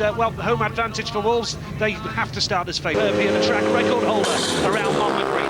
Well, home advantage for Wolves. They have to start as favourites. Here, the track record holder around Montgomery.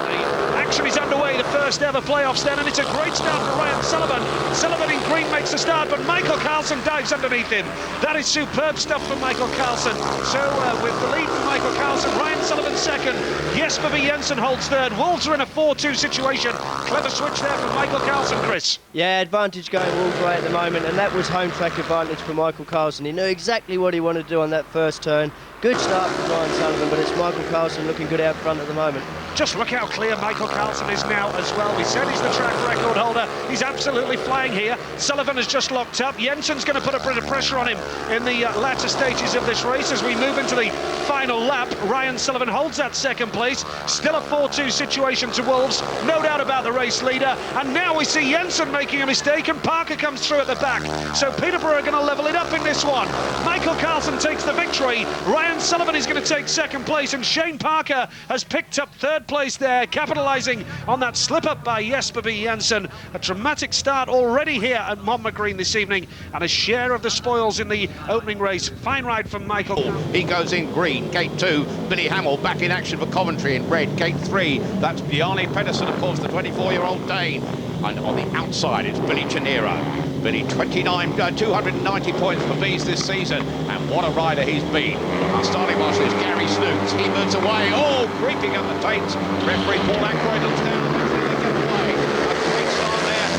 The action is underway, the first ever playoffs then, and it's a great start for Ryan Sullivan. Sullivan in green makes the start, but Michael Carlson dives underneath him. That is superb stuff from Michael Carlson. So with the lead from Michael Carlson, Ryan Sullivan second, Jesper V. Jensen holds third. Wolves are in a 4-2 situation. Clever switch there from Michael Carlson, Chris. Yeah, advantage going Wolves way at the moment, and that was home track advantage for Michael Carlson. He knew exactly what he wanted to do on that first turn. Good start from Ryan Sullivan, but it's Michael Carlson looking good out front at the moment. Just look how clear Michael Carlson is now as well. We said he's the track record holder. He's absolutely flying here. Sullivan has just locked up. Jensen's going to put a bit of pressure on him in the latter stages of this race as we move into the final lap. Ryan Sullivan holds that second place. Still a 4-2 situation to Wolves. No doubt about the race leader. And now we see Jensen making a mistake and Parker comes through at the back. So Peterborough are going to level it up in this one. Michael Carlson takes the victory. Ryan Sullivan is going to take second place, and Shane Parker has picked up third place there, capitalising on that slip-up by Jesper V. Jensen. A dramatic start already here at Montgomery this evening, and a share of the spoils in the opening race. Fine ride from Michael. He goes in green, gate 2. Billy Hamill back in action for Coventry in red, gate 3. That's Bjarne Pedersen, of course, the 24-year-old Dane. And on the outside, it's Billy Gennaro. Billy, 290 points for Bees this season, and what a rider he's been. Our starting marshal is Gary Snoots. He moves away. Oh, creeping up the taints. Referee Paul Ackroyd looks down. They get away. A great start there.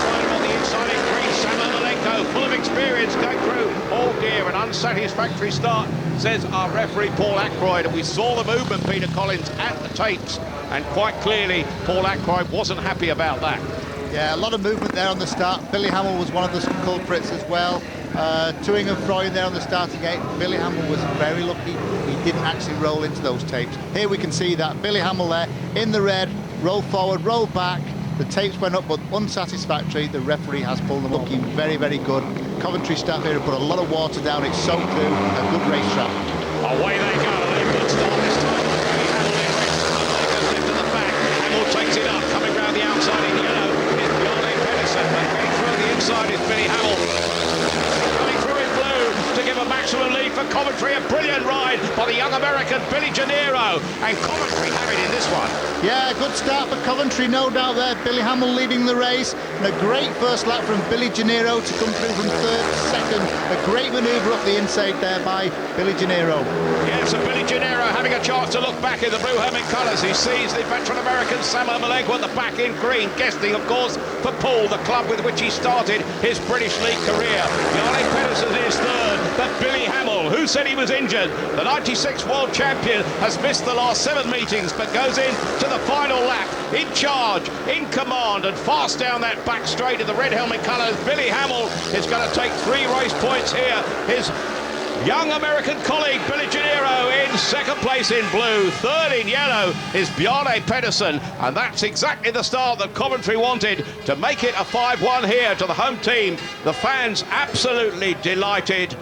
Rider on the inside in green. Samuel Malenko, full of experience, going through. Oh dear, an unsatisfactory start, says our referee Paul Ackroyd. And we saw the movement, Peter Collins, at the taints, and quite clearly Paul Ackroyd wasn't happy about that. Yeah, a lot of movement there on the start. Billy Hamill was one of the culprits as well. Toing and froing there on the starting gate. Billy Hamill was very lucky. He didn't actually roll into those tapes. Here we can see that Billy Hamill there in the red, roll forward, roll back. The tapes went up, but unsatisfactory. The referee has pulled them looking very, very good. Coventry staff here have put a lot of water down. It's soaked through. A good racetrack. Away they go. A good start this time. Billy Hamill in red. Goes left at the back. Hamill takes it up, coming round the outside in yellow. Getting through the inside is Billy Hamill. Coming through in blue to give a maximum lead for Coventry. A brilliant ride by the young American Billy Gennaro, and Coventry have it in this one. Yeah, good start for Coventry, no doubt there. Billy Hamill leading the race, and a great first lap from Billy Gennaro to come through from third to second. A great manoeuvre up the inside there by Billy Gennaro. Yeah, so Billy Gennaro having a chance to look back in the blue helmet colours. He sees the veteran American Samuel Malenko at the back in green, guesting, of course, for Poole, the club with which he started his British League career. Bjarne Pedersen is third, but Billy Hamill, who said he was injured, the 96 world champion, has missed the last 7 meetings, but goes in to the final lap, in charge, in command, and fast down that back straight in the red helmet colours. Billy Hamill is going to take 3 race points here. His young American colleague Billy Gennaro in second place in blue. Third in yellow is Bjarne Pedersen, and that's exactly the start that Coventry wanted to make it a 5-1 here to the home team. The fans absolutely delighted.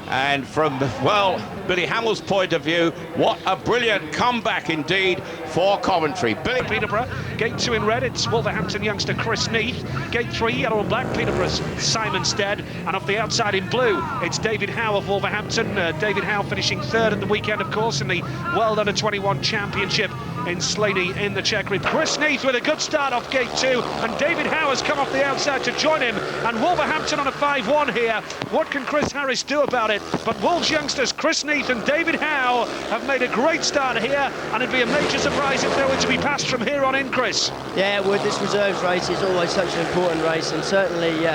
And from, well, Billy Hamill's point of view, what a brilliant comeback indeed for Coventry. Billy Peterborough, gate 2 in red, it's Wolverhampton youngster Chris Neath. Gate 3, yellow and black, Peterborough's Simon Stead. And off the outside in blue, it's David Howe of Wolverhampton. David Howe finishing third at the weekend, of course, in the World Under-21 Championship in Slaney in the Czech Republic. Chris Neath with a good start off gate 2, and David Howe has come off the outside to join him, and Wolverhampton on a 5-1 here. What can Chris Harris do about it? But Wolves youngsters Chris Neath and David Howe have made a great start here, and it'd be a major surprise if they were to be passed from here on in, Chris. Yeah, well, this reserves race is always such an important race, and certainly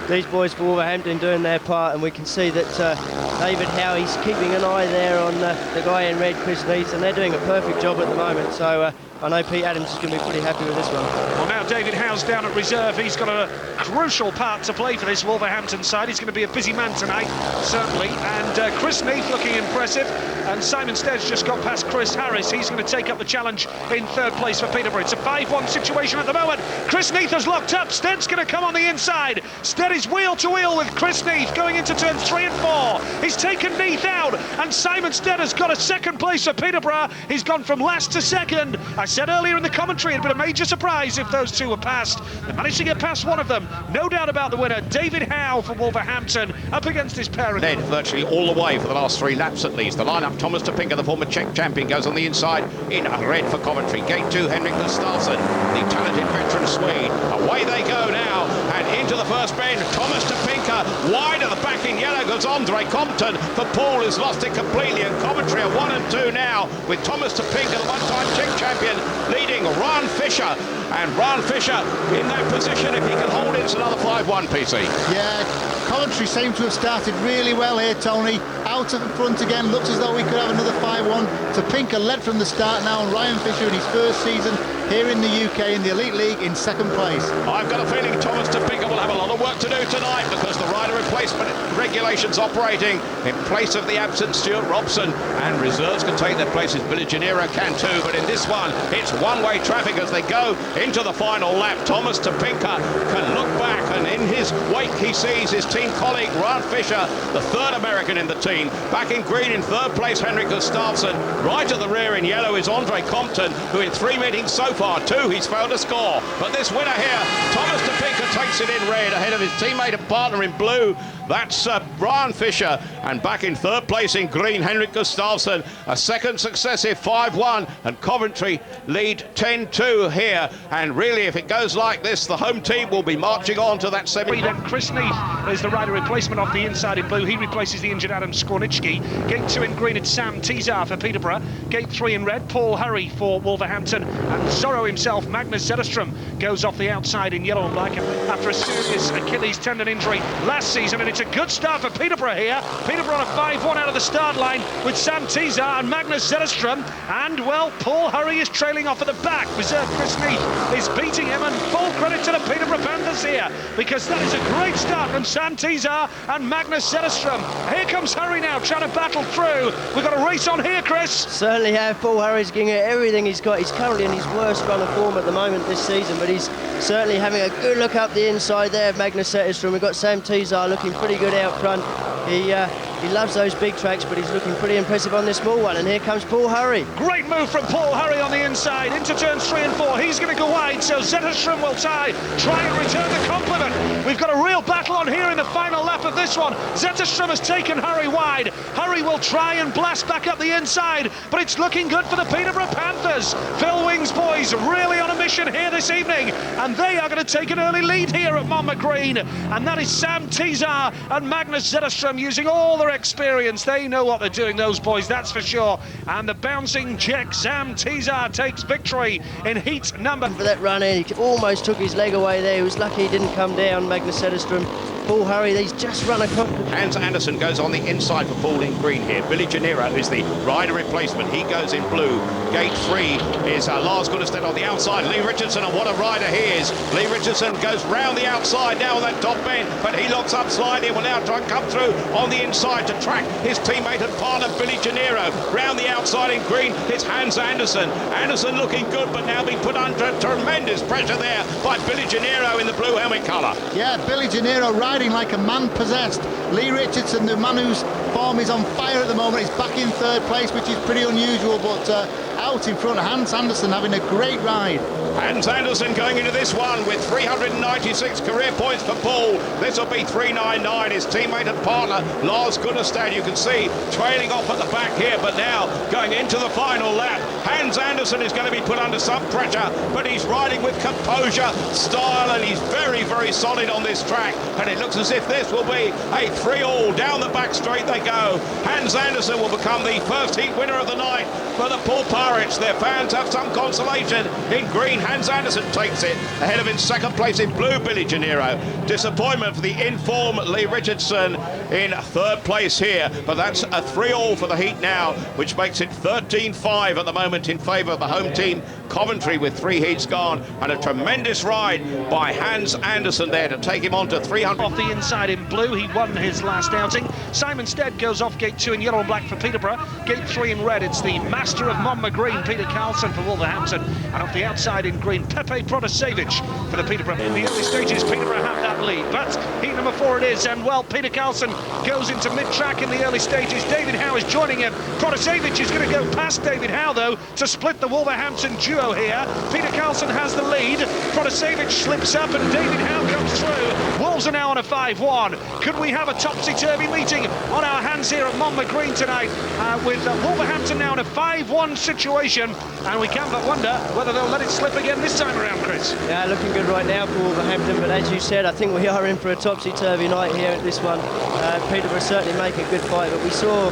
these boys for Wolverhampton doing their part, and we can see that David Howe, he's keeping an eye there on the guy in red, Chris Neath, and they're doing a perfect job at the moment. So I know Pete Adams is going to be pretty happy with this one. Well, now David Howe's down at reserve. He's got a crucial part to play for this Wolverhampton side. He's going to be a busy man tonight, certainly. And Chris Neath looking impressive. And Simon Stead's just got past Chris Harris. He's going to take up the challenge in third place for Peterborough. It's a 5-1 situation at the moment. Chris Neath has locked up. Stead's going to come on the inside. Stead is wheel to wheel with Chris Neath going into turns 3 and 4. He's taken Neath out, and Simon Stead has got a second place for Peterborough. He's gone from last to second. I said earlier in the commentary it'd been a major surprise if those two were passed. They managed to get past one of them. No doubt about the winner, David Howe for Wolverhampton, up against his parent. Led virtually all the way for the last 3 laps at least. The lineup, Thomas Topinka, the former Czech champion, goes on the inside in red for Coventry. Gate 2, Henrik Gustafsson, the talented veteran Swede. Away they go now, and into the first bend. Thomas Topinka wide at the back in yellow goes Andre Compton for Poole, who's lost it completely, and Coventry are 1 and 2 now, with Thomas Topinka, the one-time Czech champion, leading Ryan Fisher. And Ryan Fisher in that position, if he can hold it, it's another 5-1, PC. Yeah, Coventry seem to have started really well here, Tony. Out of the front again, looks as though we could have another 5-1. Topinka led from the start now, and Ryan Fisher in his first season here in the UK in the Elite League in second place. I've got a feeling Thomas Topinka will have a lot of work to do tonight, because the rider replacement regulations operating in place of the absent Stuart Robson, and reserves can take their places. Billy Gennaro can too, but in this one it's one-way traffic as they go into the final lap. Thomas Topinka can look back, and in his wake he sees his team colleague Ryan Fisher, the third American in the team. Back in green in third place, Henrik Gustafsson. Right at the rear in yellow is Andre Compton, who in 3 meetings so far, 2 he's failed to score. But this winner here, Thomas Topinka, takes it in red ahead of his teammate and partner in blue. That's Ryan Fisher, and back in third place in green, Henrik Gustafsson. A second successive 5-1, and Coventry lead 10-2 here. And really, if it goes like this, the home team will be marching on to that semi. Then Chris Neath is the rider replacement off the inside in blue. He replaces the injured Adam Skornicki. Gate 2 in green, it's Sam Tizar for Peterborough. Gate 3 in red, Paul Hurry for Wolverhampton. And Zorro himself, Magnus Zetterstrom, goes off the outside in yellow and black after a serious Achilles tendon injury last season. And it's a good start for Peterborough here. Peterborough on a 5-1 out of the start line with Sam Tizar and Magnus Zetterstrom. And, well, Paul Hurry is trailing off at the back. Reserve Chris Neath is beating him, and full credit to the Peterborough Panthers here, because that is a great start from Sam Tizar and Magnus Zetterstrom. Here comes Hurry now, trying to battle through. We've got a race on here, Chris. Certainly have. Paul Hurry's giving it everything he's got. He's currently in his worst run of form at the moment this season, but he's certainly having a good look up the inside there of Magnus Zetterstrom. We've got Sam Tizar looking pretty good out front. He loves those big tracks, but he's looking pretty impressive on this small one. And here comes Paul Hurry. Great move from Paul Hurry on the inside into turns 3 and 4. He's going to go wide, so Zetterstrom will try and return the compliment. We've got a real battle on here in the final lap of this one. Zetterstrom has taken Hurry wide. Hurry will try and blast back up the inside, but it's looking good for the Peterborough Panthers. Phil Wing's boys really on a mission here this evening, and they are going to take an early lead here at Monmouth Green. And that is Sam Tizar and Magnus Zetterstrom using all their experience. They know what they're doing, those boys, that's for sure. And the bouncing Czech Sam Tizar takes victory in heat number. For that run in, he almost took his leg away there. He was lucky he didn't come down, Magnus Zetterstrom. Paul Hurry, he's just run across. Hans Andersen goes on the inside for Poole in green here. Billy Gennaro is the rider replacement. He goes in blue. Gate 3 is Lars Gunderstedt on the outside. Lee Richardson, and what a rider he is. Lee Richardson goes round the outside now on that top bend, but he locks up slightly. Will now try and come through on the inside to track his teammate and partner Billy Gennaro. Round the outside in green, it's Hans Andersen. Andersen looking good, but now being put under tremendous pressure there by Billy Gennaro in the blue helmet colour. Yeah, Billy Gennaro riding like a man possessed. Lee Richardson, the man whose form is on fire at the moment, is back in third place, which is pretty unusual, but out in front, Hans Andersen having a great ride. Hans Andersen going into this one with 396 career points for Poole. This will be 399. His teammate and partner Lars Gunderstad, you can see, trailing off at the back here, but now going into the final lap. Hans Andersen is going to be put under some pressure, but he's riding with composure, style, and he's very, very solid on this track. And it looks as if this will be a 3-all. Down the back straight they go. Hans Andersen will become the first heat winner of the night for the Poole Pirates. Their fans have some consolation. In green, Hans Andersen takes it. Ahead of in second place in blue, Billy Gennaro. Disappointment for the in-form Lee Richardson in third place here. But that's a 3-all for the heat now, which makes it 13-5 at the moment in favour of the home team, Coventry, with 3 heats gone. And a tremendous ride by Hans Andersen there to take him on to 300. Off the inside in blue, he won his last outing. Simon Stead goes off gate 2 in yellow and black for Peterborough. Gate 3 in red, it's the master of Monmouth Green, Peter Carlson for Wolverhampton. And off the outside in in green, Pepe Protasevich for the Peterborough. In the early stages, Peterborough have that lead, but heat number 4 it is, and well, Peter Carlson goes into mid-track in the early stages. David Howe is joining him. Protasevich is going to go past David Howe, though, to split the Wolverhampton duo here. Peter Carlson has the lead. Protasevich slips up, and David Howe comes through. Wolves are now on a 5-1. Could we have a topsy-turvy meeting on our hands here at Monmouth Green tonight, with Wolverhampton now in a 5-1 situation, and we can but wonder whether they'll let it slip again this time around, Chris. Yeah, looking good right now for Wolverhampton, but as you said, I think we are in for a topsy-turvy night here at this one. Peterborough certainly make a good fight, but we saw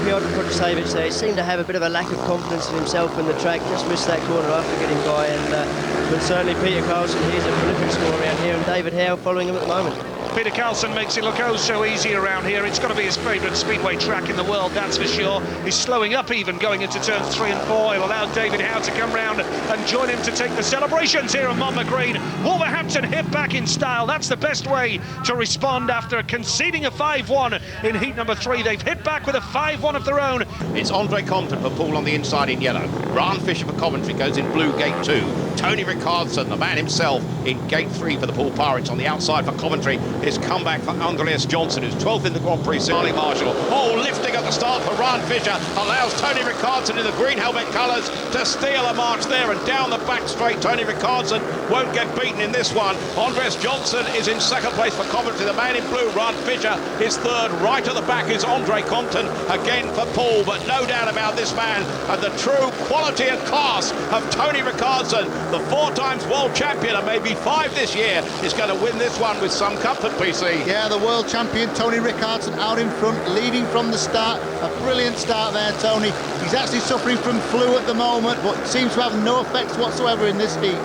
Piotr Protasevich there. He seemed to have a bit of a lack of confidence in himself in the track, just missed that corner after getting by, and but certainly Peter Carlson, he's a prolific scorer around here, and David Howe following him at the moment. Peter Carlson makes it look oh so easy around here. It's got to be his favourite speedway track in the world, that's for sure. He's slowing up even going into turns 3 and 4. He'll allow David Howe to come round and join him to take the celebrations here at Monmouth Green. Wolverhampton hit back in style. That's the best way to respond after conceding a 5-1 in heat number 3. They've hit back with a 5-1 of their own. It's Andre Compton for Poole on the inside in yellow. Ryan Fisher for Coventry goes in blue, gate 2. Tony Ricardson, the man himself, in gate 3 for the Poole Pirates. On the outside for Coventry is comeback for Andreas Johnson, who's 12th in the Grand Prix. Charlie Marshall, lifting at the start for Ryan Fisher, allows Tony Ricardson in the green helmet colours to steal a march there, and down the back straight. Tony Ricardson won't get beaten in this one. Andreas Johnson is in second place for Coventry. The man in blue, Ryan Fisher, is third. Right at the back is Andre Compton, again for Poole, but no doubt about this man and the true quality and class of Tony Ricardson, the 4 times world champion, and maybe 5 this year, is going to win this one with some comfort, PC. Yeah, the world champion Tony Ricardson out in front, leading from the start. A brilliant start there, Tony. He's actually suffering from flu at the moment, but seems to have no effects whatsoever in this heat.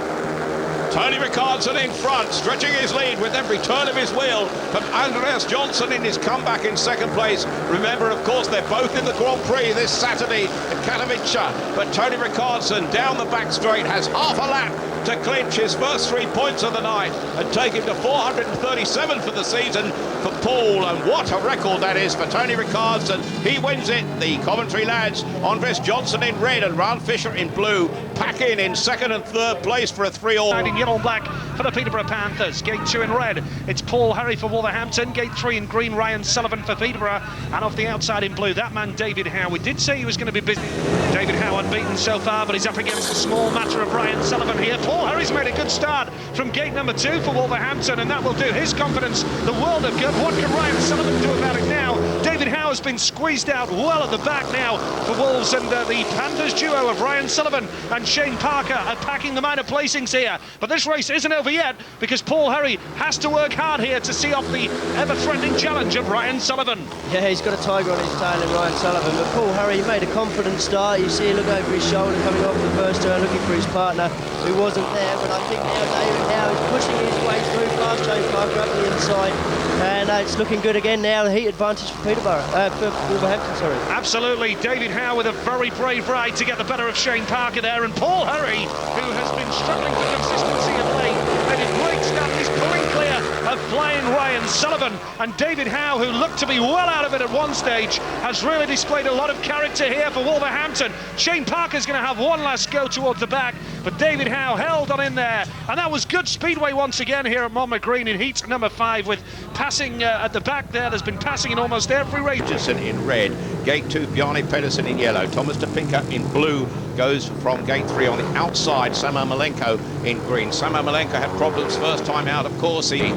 Tony Ricardson in front, stretching his lead with every turn of his wheel from Andreas Johnson in his comeback in second place. Remember, of course, they're both in the Grand Prix this Saturday in Katowice, but Tony Ricardson down the back straight has half a lap to clinch his first 3 points of the night and take him to 437 for the season for Poole, and what a record that is for Tony Ricardson. He wins it. The Coventry lads, Andres Johnson in red and Ryan Fisher in blue, pack in second and third place for a 3-all. In yellow and black for the Peterborough Panthers. Gate 2 in red, it's Paul Harry for Wolverhampton. Gate 3 in green, Ryan Sullivan for Peterborough. And off the outside in blue, that man David Howe. We did say he was going to be busy. David Howe unbeaten so far, but he's up against the small matter of Ryan Sullivan here. Paul Harry's made a good start from gate number 2 for Wolverhampton, and that will do his confidence the world of good. What can Ryan Sullivan do about it now? David Howe has been squeezed out well at the back now for Wolves, and the Panthers duo of Ryan Sullivan and Shane Parker are packing the minor placings here. But this race isn't over yet, because Paul Harry has to work hard here to see off the ever-threatening challenge of Ryan Sullivan. Yeah, he's got a tiger on his tail in Ryan Sullivan, but Paul Harry made a confident start. You see, look over his shoulder coming off the first turn, looking for his partner who wasn't there, but I think now David Howe is pushing his way through past Shane Parker up the inside, and it's looking good again now. Heat advantage for Peterborough, for Wolverhampton, sorry. Absolutely, David Howe with a very brave ride to get the better of Shane Parker there, and Paul Harry, who has been struggling for consistency of late, and in great stuff, is pulling clear of flying Ryan Sullivan. And David Howe, who looked to be well out of it at one stage, has really displayed a lot of character here for Wolverhampton. Shane Parker's going to have one last go towards the back, but David Howe held on in there, and that was good speedway once again here at Monmouth Green in heat number 5, with passing at the back there. There's been passing in almost every race. Richardson in red, gate 2 Bjarne Pedersen in yellow, Thomas de Pinka in blue goes from gate 3 on the outside. Samuel Malenko in green. Samuel Malenko had problems first time out, of course. He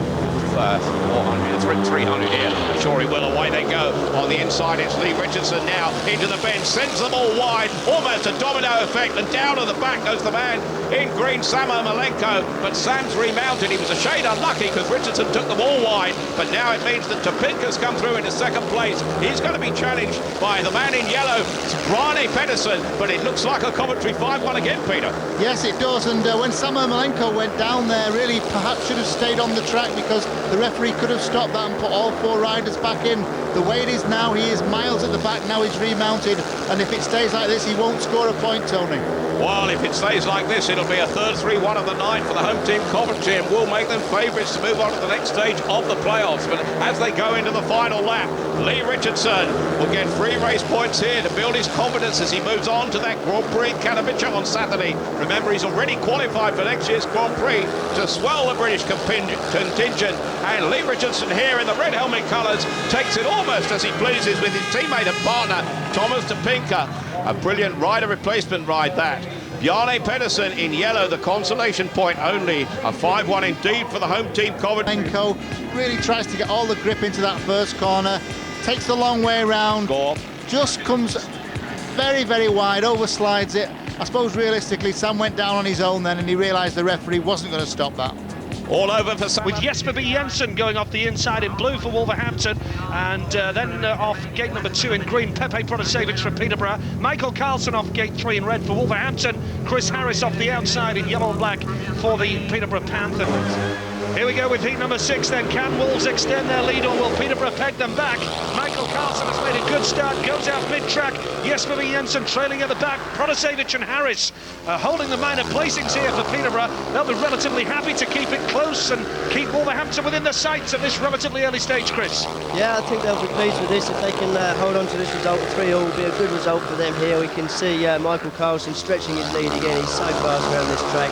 400, 300 here. Sure he will. Away they go. On the inside, it's Lee Richardson now into the bend, sends them all wide, almost a domino effect, and down at the back goes the man in green, Samuel Malenko. But Sam's remounted. He was a shade unlucky because Richardson took them all wide, but now it means that Topinka's come through into second place. He's going to be challenged by the man in yellow, Bjarne Pedersen, but it looks like a Coventry 5-1 again, Peter. Yes, it does, and when Samuel Malenko went down there, really perhaps should have stayed on the track, because the referee could have stopped that and put all 4 riders back in. The way it is now, he is miles at the the back. Now he's remounted, and if it stays like this, he won't score a point, Tony. Well, if it stays like this, it'll be a third 3-1 of the night for the home team Coventry, and will make them favourites to move on to the next stage of the playoffs. But as they go into the final lap, Lee Richardson will get 3 race points here to build his confidence as he moves on to that Grand Prix Katowice on Saturday. Remember, he's already qualified for next year's Grand Prix to swell the British contingent. And Lee Richardson here in the red helmet colours takes it almost as he pleases with his teammate and partner, Thomas de Pincker. A brilliant rider replacement ride that. Bjarne Pedersen in yellow, the consolation point only. A 5-1 indeed for the home team Coventry. Really tries to get all the grip into that first corner, takes the long way around, just comes very, very wide, overslides it. I suppose realistically Sam went down on his own then, and he realised the referee wasn't going to stop that. All over for Sam. With Jesper B. Jensen going off the inside in blue for Wolverhampton, and then off gate number 2 in green, Pepe Protasevich for Peterborough, Michael Carlson off gate 3 in red for Wolverhampton, Chris Harris off the outside in yellow and black for the Peterborough Panthers. Here we go with heat number 6 then. Can Wolves extend their lead, or will Peterborough peg them back? Michael Carlson has made a good start, goes out mid-track. Jesper B. Jensen trailing at the back. Protasevich and Harris holding the minor placings here for Peterborough. They'll be relatively happy to keep it close and keep Wolverhampton within the sights at this relatively early stage, Chris. Yeah, I think they'll be pleased with this. If they can hold on to this result, 3-all will be a good result for them here. We can see Michael Carlson stretching his lead again. He's so fast around this track.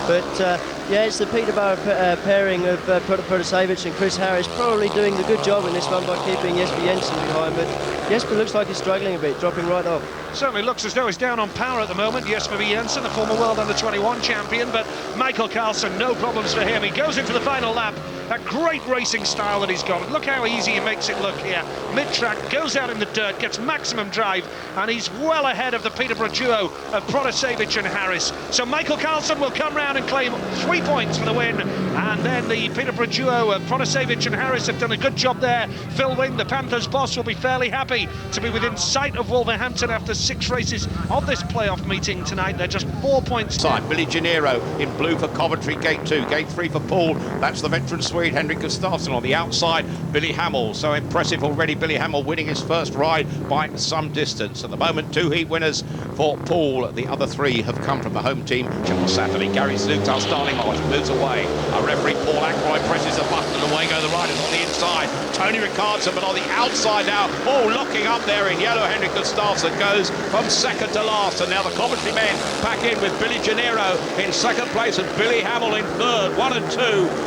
But yeah, it's the Peterborough pairing of Protasevich and Chris Harris probably doing the good job in this one by keeping Jesper Jensen behind. But Jesper looks like he's struggling a bit, dropping right off. Certainly looks as though he's down on power at the moment. Jesper B. Jensen, the former World Under-21 champion, but Michael Carlson, no problems for him. He goes into the final lap. That great racing style that he's got. Look how easy he makes it look here. Mid-track, goes out in the dirt, gets maximum drive, and he's well ahead of the Peterborough duo of Protasevich and Harris. So Michael Carlson will come round and claim 3 points for the win. And then the Peterborough duo of Protasevich and Harris have done a good job there. Phil Wing, the Panthers boss, will be fairly happy to be within sight of Wolverhampton after 6 races of this playoff meeting tonight. They're just 4 points. Billy Gennaro in blue for Coventry, gate 2. Gate 3 for Poole. That's the veteran Swede, Henrik Gustafsson. On the outside, Billy Hamill. So impressive already, Billy Hamill winning his first ride by some distance. At the moment, 2 heat winners for Poole. The other 3 have come from the home team. On Saturday, Gary Zlutal starting hard, moves away. Our referee Paul Ackroyd presses a button, and away go the riders on the inside. Tony Ricardson, but on the outside now. Oh, locking up there in yellow, Henrik Gustafsson goes from second to last, and now the Coventry men back in with Billy Gennaro in second place and Billy Hamill in third. 1 and 2.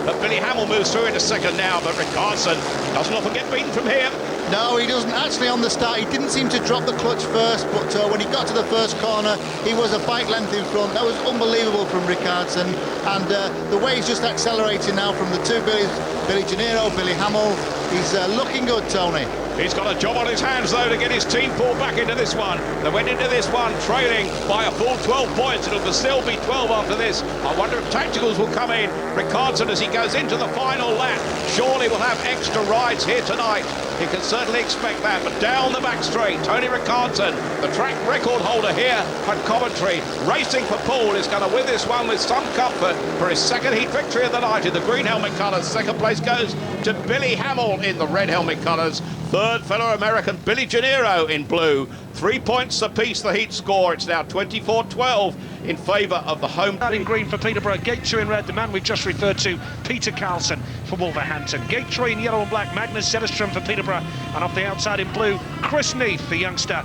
But Billy Hamill moves through into second now, but Ricardson doesn't often get beaten from here. No, he doesn't. Actually, on the start, he didn't seem to drop the clutch first, but when he got to the first corner, he was a bike length in front. That was unbelievable from Ricardson, and the way he's just accelerating now from the 2 Billys, Billy Gennaro, Billy Hamill, he's looking good, Tony. He's got a job on his hands, though, to get his team pulled back into this one. They went into this one trailing by a full 12 points. It'll still be 12 after this. I wonder if tacticals will come in. Ricardson, as he goes into the final lap, surely will have extra rides here tonight. He can certainly expect that. But down the back straight, Tony Ricardson, the track record holder here at Coventry, racing for Poole, is going to win this one with some comfort for his second heat victory of the night in the green helmet colours. Second place goes to Billy Hamill in the red helmet colours. Third, fellow American Billy Gennaro in blue. 3 points apiece the heat score. It's now 24-12 in favour of the home. In green for Peterborough, gate 2 in red, the man we've just referred to, Peter Carlson for Wolverhampton. Gate 3 in yellow and black, Magnus Zetterström for Peterborough, and off the outside in blue, Chris Neath, the youngster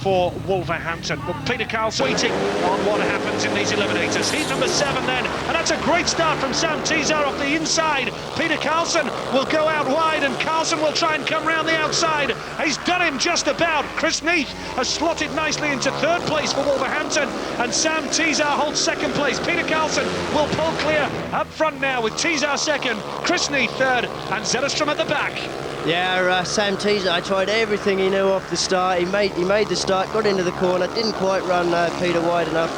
for Wolverhampton. But Peter Carlson waiting on what happens in these eliminators. Heat number 7 then, and that's a great start from Sam Teasar off the inside. Peter Carlson will go out wide, and Carlson will try and come round the outside. He's done him just about. Chris Neath has slotted nicely into 3rd place for Wolverhampton, and Sam Teasar holds 2nd place. Peter Carlson will pull clear up front now with Teasar 2nd, Chris Neath 3rd, and Zetterström at the back. Yeah, Sam Teasar tried everything he knew off the start. He made the start, got into the corner, didn't quite run Peter wide enough.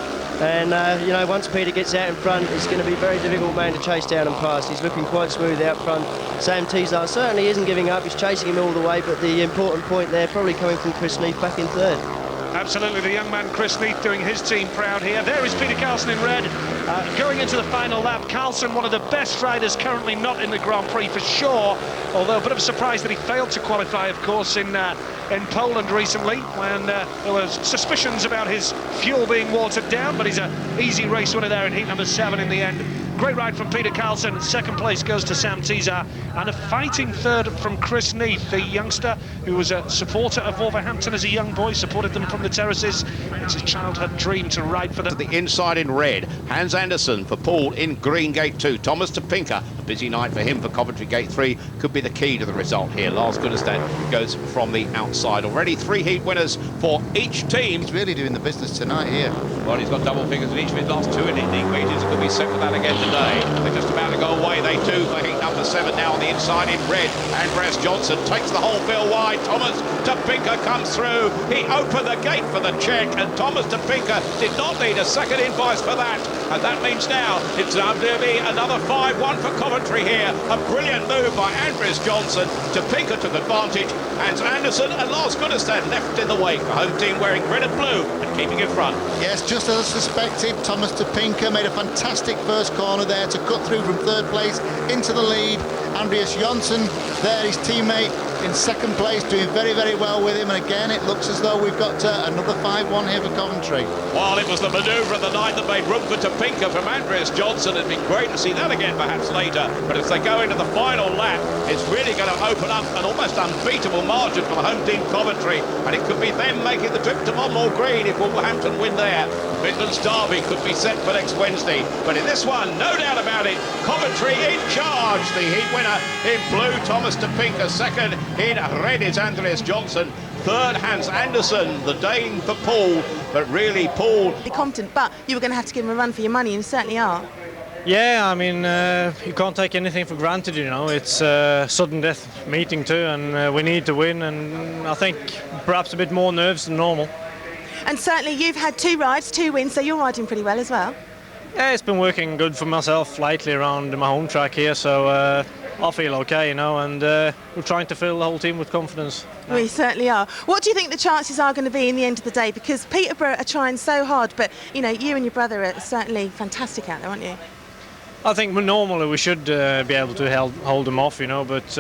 And, you know, once Peter gets out in front, it's going to be a very difficult man to chase down and pass. He's looking quite smooth out front. Sam Teasar certainly isn't giving up. He's chasing him all the way, but the important point there probably coming from Chris Neath back in 3rd. Absolutely, the young man Chris Neath doing his team proud here. There is Peter Carlson in red, going into the final lap. Carlson, one of the best riders currently not in the Grand Prix for sure, although a bit of a surprise that he failed to qualify, of course, in Poland recently, when there were suspicions about his fuel being watered down, but he's an easy race winner there in heat number 7 in the end. Great ride from Peter Carlson. Second place goes to Sam Teasar, and a fighting third from Chris Neath, the youngster who was a supporter of Wolverhampton as a young boy, supported them from the terraces. It's his childhood dream to ride for them. To the inside in red, Hans Andersen for Poole in green, gate 2. Thomas Topinka, a busy night for him for Coventry, gate 3, could be the key to the result here. Lars Gunderstad goes from the outside. Already 3 heat winners for each team. He's really doing the business tonight here. Well, he's got double figures in each of his last 2 in league meetings. Could be set for that again today. They're just about to go away. They do for heat number 7 now on the inside in red. Andreas Johnson takes the whole field wide. Thomas Topinka comes through. He opened the gate for the check, and Thomas Topinka did not need a second invoice for that. And that means now it's going to be another 5-1 for Coventry here. A brilliant move by Andreas Johnson. Topinka took advantage. Hans Andersen and Lars Gunderstad left in the wake. The home team wearing red and blue and keeping in front. Yes, just as suspected, Thomas Topinka made a fantastic first corner there to cut through from 3rd place into the lead. Andreas Johnson there, his teammate, in 2nd place, doing very, very well with him. And again, it looks as though we've got another 5-1 here for Coventry. Well, it was the manoeuvre of the night that made room for Topinka from Andreas Johnson. It'd be great to see that again perhaps later. But if they go into the final lap, it's really going to open up an almost unbeatable margin for the home team Coventry. And it could be them making the trip to Monmore Green if Wolverhampton win there. Midlands Derby could be set for next Wednesday. But in this one, no doubt about it, Coventry in charge. The heat winner in blue, Thomas Topinka. 2nd in red is Andreas Johnson. 3rd, Hans Andersen, the Dane for Poole. But really, Poole... Confident, but you were going to have to give him a run for your money, and you certainly are. Yeah, I mean, you can't take anything for granted, you know. It's a sudden death meeting too, and we need to win, and I think perhaps a bit more nerves than normal. And certainly you've had 2 rides, 2 wins, so you're riding pretty well as well. Yeah, it's been working good for myself lately around my home track here, so I feel okay, you know, and we're trying to fill the whole team with confidence. We certainly are. What do you think the chances are going to be in the end of the day? Because Peterborough are trying so hard, but, you know, you and your brother are certainly fantastic out there, aren't you? I think normally we should be able to hold them off, you know, but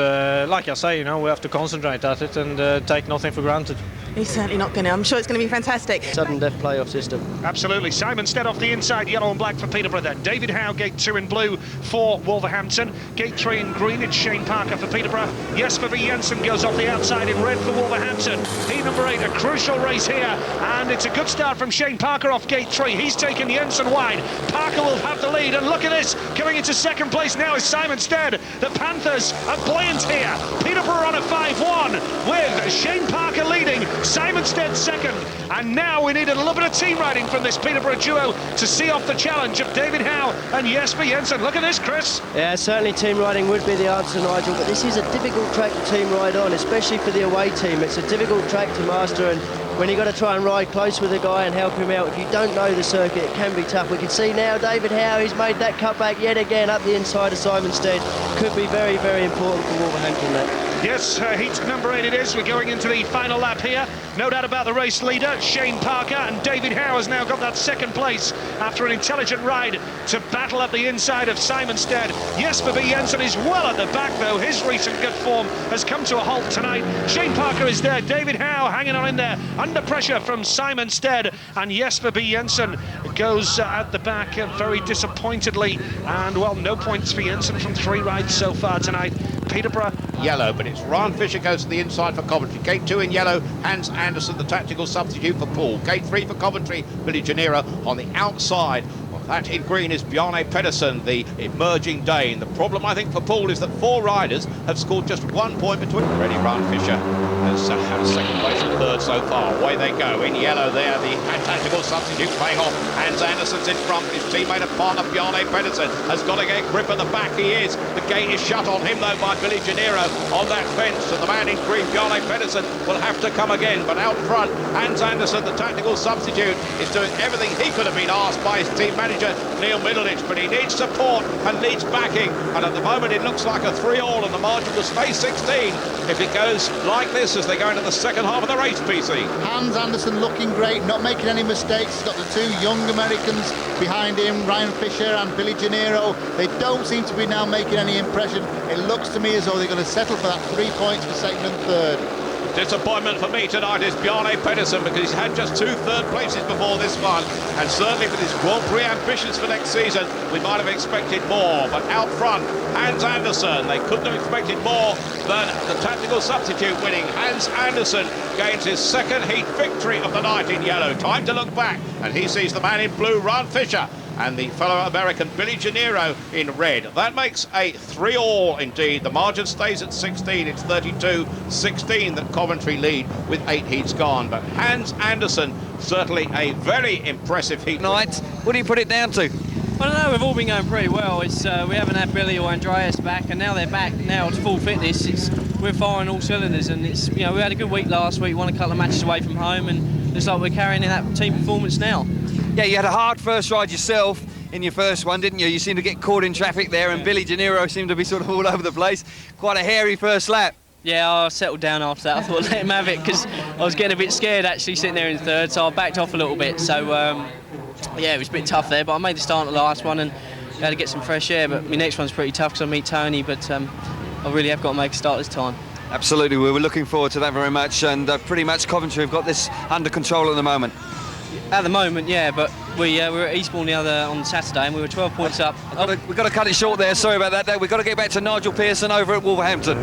like I say, you know, we have to concentrate at it and take nothing for granted. He's certainly not going to. I'm sure it's going to be fantastic. Sudden death playoff system. Absolutely. Simon Stead off the inside, yellow and black for Peterborough then. David Howe, gate 2 in blue for Wolverhampton. Gate 3 in green, it's Shane Parker for Peterborough. Jesper V. Jensen goes off the outside in red for Wolverhampton. Heat number 8, a crucial race here, and it's a good start from Shane Parker off gate 3. He's taken Jensen wide. Parker will have the lead, and look at this. Coming into 2nd place now is Simon Stead. The Panthers are buoyant here. Peterborough on a 5-1 with Shane Parker leading. Simon Stead 2nd, and now we need a little bit of team riding from this Peterborough duo to see off the challenge of David Howe and Jesper Jensen. Look at this, Chris. Yeah, certainly team riding would be the answer, Nigel, but this is a difficult track to team ride on, especially for the away team. It's a difficult track to master, and when you've got to try and ride close with a guy and help him out, if you don't know the circuit, it can be tough. We can see now David Howe, he's made that cutback yet again up the inside of Simon Stead. Could be very, very important for Wolverhampton, that. Yes, heat number 8 it is. We're going into the final lap here. No doubt about the race leader, Shane Parker, and David Howe has now got that 2nd place after an intelligent ride to battle at the inside of Simon Stead. Jesper V. Jensen is well at the back, though. His recent good form has come to a halt tonight. Shane Parker is there. David Howe hanging on in there, under pressure from Simon Stead, and Jesper V. Jensen goes at the back very disappointedly, and, well, no points for Jensen from 3 rides so far tonight. Peterborough yellow, but it's Ryan Fisher goes to the inside for Coventry. Gate 2 in yellow, Hans Andersen, the tactical substitute for Poole. Gate 3 for Coventry, Billy Janira on the outside. That in green is Bjarne Pedersen, the emerging Dane. The problem, I think, for Poole is that 4 riders have scored just 1 point between. Ready, Ryan Fisher has had a 2nd place and 3rd so far. Away they go. In yellow there, the tactical substitute paying off. Hans Andersen's in front. His teammate and partner, Bjarne Pedersen, has got to get grip at the back. He is. The gate is shut on him, though, by Billy Janiro on that fence. And the man in green, Bjarne Pedersen, will have to come again. But out front, Hans Andersen, the tactical substitute, is doing everything he could have been asked by his team manager manager Neil Middleditch, but he needs support and needs backing, and at the moment it looks like a 3-all, and the margin will stay 16 if it goes like this as they go into the second half of the race, PC. Hans Andersen looking great, not making any mistakes. He's got the two young Americans behind him, Ryan Fisher and Billy Gennaro. They don't seem to be now making any impression. It looks to me as though they're going to settle for that 3 points for second and third. Disappointment for me tonight is Bjarne Pedersen, because he's had just 2 third places before this one, and certainly with his Grand Prix ambitions for next season, we might have expected more. But out front, Hans Andersen, they couldn't have expected more than the tactical substitute winning. Hans Andersen gains his second heat victory of the night in yellow. Time to look back, and he sees the man in blue, Ryan Fisher, and the fellow American Billy Gennaro in red. That makes a 3-all indeed. The margin stays at 16. It's 32-16 that Coventry lead with 8 heats gone. But Hans Andersen, certainly a very impressive heat. Night. What do you put it down to? I don't know, we've all been going pretty well. It's we haven't had Billy or Andreas back, and now they're back. Now it's full fitness. We're firing all cylinders, and it's, you know, we had a good week last week, won a couple of matches away from home, and it's like we're carrying in that team performance now. Yeah, you had a hard first ride yourself in your first one, didn't you? You seemed to get caught in traffic there, and Billy Gennaro seemed to be sort of all over the place. Quite a hairy first lap. Yeah, I settled down after that. I thought let him have it, because I was getting a bit scared actually sitting there in third, so I backed off a little bit. So yeah, it was a bit tough there, but I made the start on the last one and had to get some fresh air. But my next one's pretty tough because I meet Tony, but I really have got to make a start this time. Absolutely, we were looking forward to that very much, and pretty much Coventry have got this under control at the moment. At the moment, yeah, but we were at Eastbourne on Saturday, and we were 12 points up. We've got to cut it short there, sorry about that. We've got to get back to Nigel Pearson over at Wolverhampton.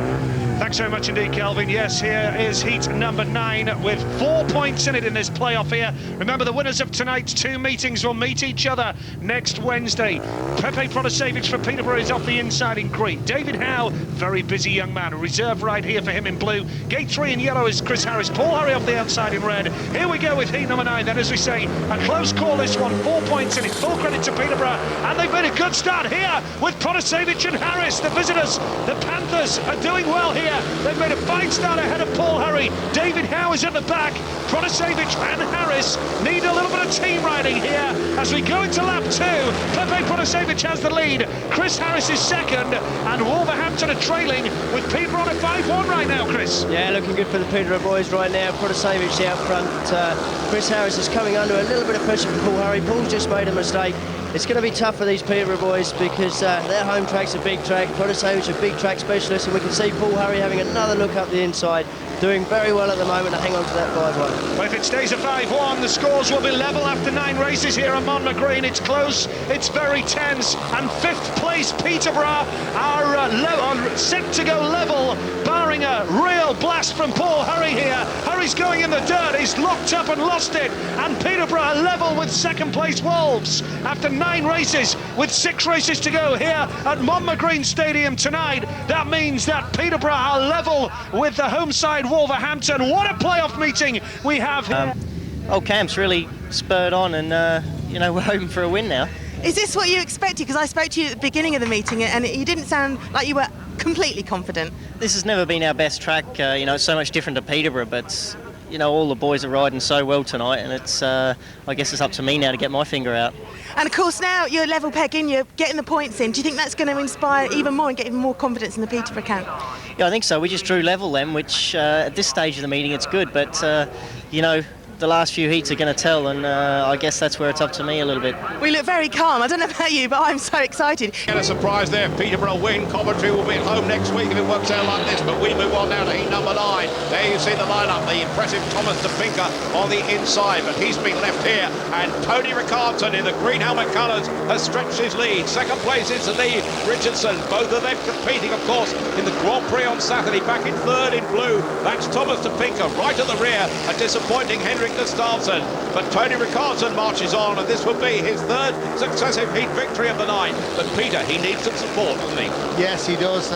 Thanks very much indeed, Kelvin. Yes, here is heat number 9 with 4 points in it in this playoff here. Remember, the winners of tonight's 2 meetings will meet each other next Wednesday. Pepe Protasevich for Peterborough is off the inside in green. David Howe, very busy young man, a reserve ride here for him in blue. Gate 3 in yellow is Chris Harris. Paul Harry off the outside in red. Here we go with heat number 9. Then, as we say, a close call this one. 4 points in it. Full credit to Peterborough. And they've made a good start here with Protasevich and Harris. The visitors, the Panthers, are doing well here. They've made a fine start ahead of Paul Harry. David Howe is at the back. Protasevich and Harris need a little bit of team riding here as we go into lap 2. Pepe Protasevich has the lead. Chris Harris is second, and Wolverhampton are trailing with Peterborough on a 5-1 right now, Chris. Yeah, looking good for the Peterborough boys right now. Protasevich out front. Chris Harris is coming under a little bit of pressure from Paul Harry. Paul's just made a mistake. It's going to be tough for these Peterborough boys because their home track's a big track. Protasevich a big track specialist, and we can see Paul Harry having another look up the inside. Doing very well at the moment to hang on to that 5-1. Well, if it stays a 5-1, the scores will be level after 9 races here on Monmouth Green. It's close, it's very tense, and 5th place Peterborough are set to go level, barring a real blast from Paul Harry here. Harry's going in the dirt, he's locked up and lost it, and Peterborough are level with 2nd place Wolves after 9 races with 6 races to go here at Monmouth Green Stadium tonight. That means that Peterborough are level with the home side Wolverhampton. What a playoff meeting we have here. Old Camp's really spurred on, and you know, we're hoping for a win now. Is this what you expected? Because I spoke to you at the beginning of the meeting and you didn't sound like you were completely confident. This has never been our best track. You know, it's so much different to Peterborough, but you know, all the boys are riding so well tonight, and it's I guess it's up to me now to get my finger out. And of course now you're level pegging, you're getting the points in. Do you think that's going to inspire even more and get even more confidence in the Peterborough camp? Yeah, I think so. We just drew level then, which at this stage of the meeting it's good, but you know, the last few heats are going to tell, and I guess that's where it's up to me a little bit. We look very calm. I don't know about you, but I'm so excited. And a surprise there, Peterborough win. Coventry will be at home next week if it works out like this, but we move on now to heat number 9. There you see the lineup, the impressive Thomas DePinker on the inside, but he's been left here, and Tony Riccarton in the green helmet colours has stretched his lead. 2nd place is Lee Richardson, both of them competing, of course, in the Grand Prix on Saturday. Back in 3rd in blue, that's Thomas DePinker. Right at the rear, a disappointing Henrik Gustafsson, but Tony Riccarton marches on, and this will be his 3rd successive heat victory of the night. But Peter, he needs some support, doesn't he? Yes, he does.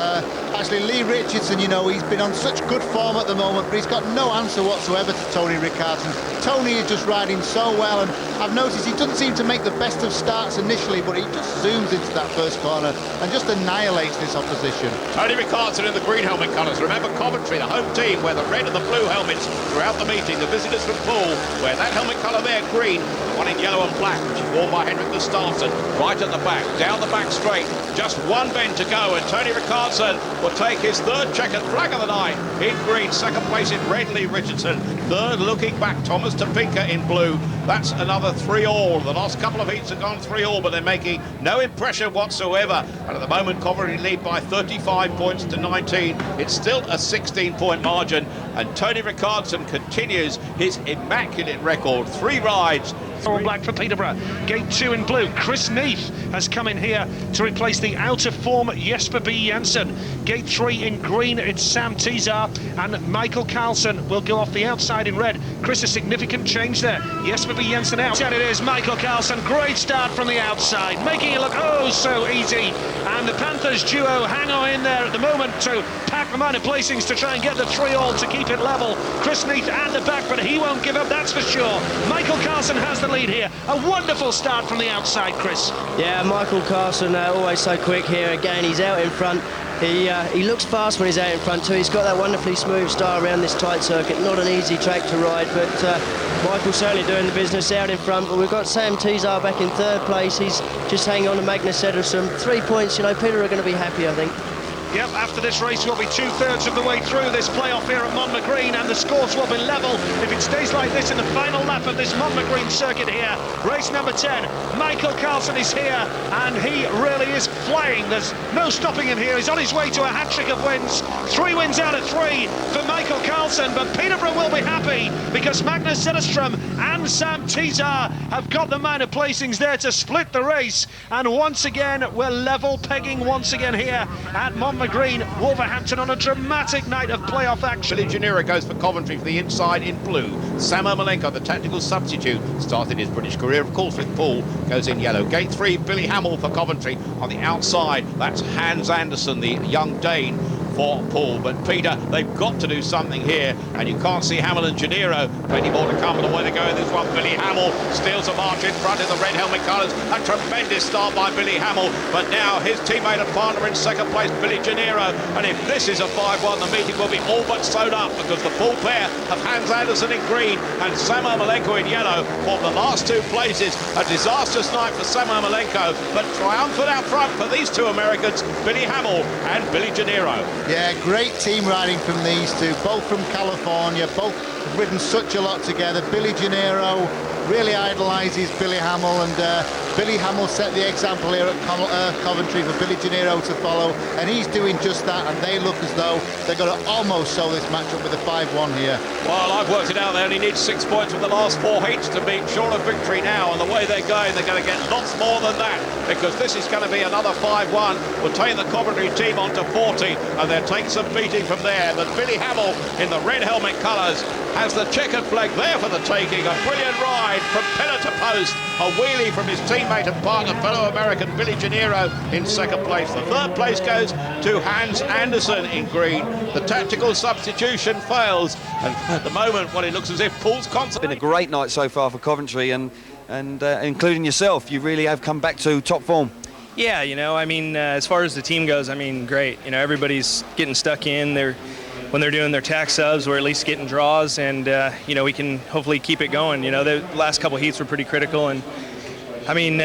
Actually, Lee Richardson, you know, he's been on such good form at the moment, but he's got no answer whatsoever to Tony Riccarton. Tony is just riding so well, and I've noticed he doesn't seem to make the best of starts initially, but he just zooms into that first corner and just annihilates this opposition. Tony Riccarton in the green helmet colours. Remember, Coventry, the home team, wear the red and the blue helmets throughout the meeting. The visitors from Poole Poole, where that helmet colour there, green, the one in yellow and black, which is worn by Henrik the Starson, right at the back, down the back straight, just one bend to go, and Tony Rickardson will take his third checkered flag of the night in green, second place in red, Lee Richardson, third looking back, Thomas Topinka in blue. That's another 3-all. The last couple of heats have gone 3-all, but they're making no impression whatsoever. And at the moment, Coventry lead by 35 points to 19. It's still a 16-point margin, and Tony Rickardson continues his immaculate record. 3 rides. All black for Peterborough. Gate 2 in blue. Chris Neath has come in here to replace the out-of-form Jesper B. Jensen. Gate 3 in green, it's Sam Tizar, and Michael Carlson will go off the outside in red. Chris, a significant change there. Jesper B. Jensen out. And it is Michael Carlson. Great start from the outside, making it look oh so easy. And the Panthers duo hang on in there at the moment to pack the minor placings to try and get the 3-all to keep it level. Chris Neath at the back, but he won't give up, that's for sure. Michael Carlson has the lead here. A wonderful start from the outside, Chris. Yeah, Michael Carlson, always so quick here. Again, he's out in front. He looks fast when he's out in front too. He's got that wonderfully smooth style around this tight circuit. Not an easy track to ride, but Michael's certainly doing the business out in front. But we've got Sam Tizar back in third place. He's just hanging on to Magnus Ederson. 3 points, you know, Peter are going to be happy, I think. Yep, after this race we'll be 2/3 of the way through this playoff here at Montmagreen, and the scores will be level if it stays like this in the final lap of this Montmagreen circuit here. Race number 10, Michael Carlson is here, and he really is flying. There's no stopping him here. He's on his way to a hat-trick of wins. 3 wins out of 3 for Michael Carlson, but Peterborough will be happy because Magnus Zetterström and Sam Tizar have got the minor placings there to split the race, and once again we're level pegging once again here at Montmagreen. Wolverhampton on a dramatic night of playoff action. Billy Janira goes for Coventry for the inside in blue. Sam Ermolenko, the tactical substitute, started his British career, of course, with Poole, goes in yellow. Gate 3, Billy Hamill for Coventry. On the outside, that's Hans Andersen, the young Dane, for Poole. But Peter, they've got to do something here, and you can't see Hamill and Janiro. Plenty more to come, and the way they go in this one. Billy Hamill steals a march in front in the red helmet colours. A tremendous start by Billy Hamill, but now his teammate and partner in second place, Billy Janiro. And if this is a 5-1, the meeting will be all but sewed up, because the Poole pair of Hans Andersen in green and Sam Ermolenko in yellow form the last 2 places. A disastrous night for Sam Ermolenko, but triumphant out front for these 2 Americans, Billy Hamill and Billy Janiro. Yeah, great team riding from these two, both from California, both have ridden such a lot together. Billy Janiro really idolises Billy Hamill, and Billy Hamill set the example here at Coventry for Billy Janiro to follow, and he's doing just that, and they look as though they're going to almost sew this match up with a 5-1 here. Well, I've worked it out. They only need 6 points with the last 4 heats to be sure of victory now, and the way they're going to get lots more than that, because this is going to be another 5-1. Will take the Coventry team on to 40, and they'll take some beating from there. But Billy Hamill in the red helmet colours has the checkered flag there for the taking. A brilliant ride from pillar to post, a wheelie from his teammate and partner, fellow American Billy Janiro in second place. The third place goes to Hans Andersen in green. The tactical substitution fails, and at the moment, well, it looks as if Poole's It's been a great night so far for Coventry, and including yourself, you really have come back to top form. Yeah, you know, I mean, as far as the team goes, I mean, great. You know, everybody's getting stuck in. When they're doing their tack subs, we're at least getting draws, and you know, we can hopefully keep it going. You know, the last couple heats were pretty critical, and I mean,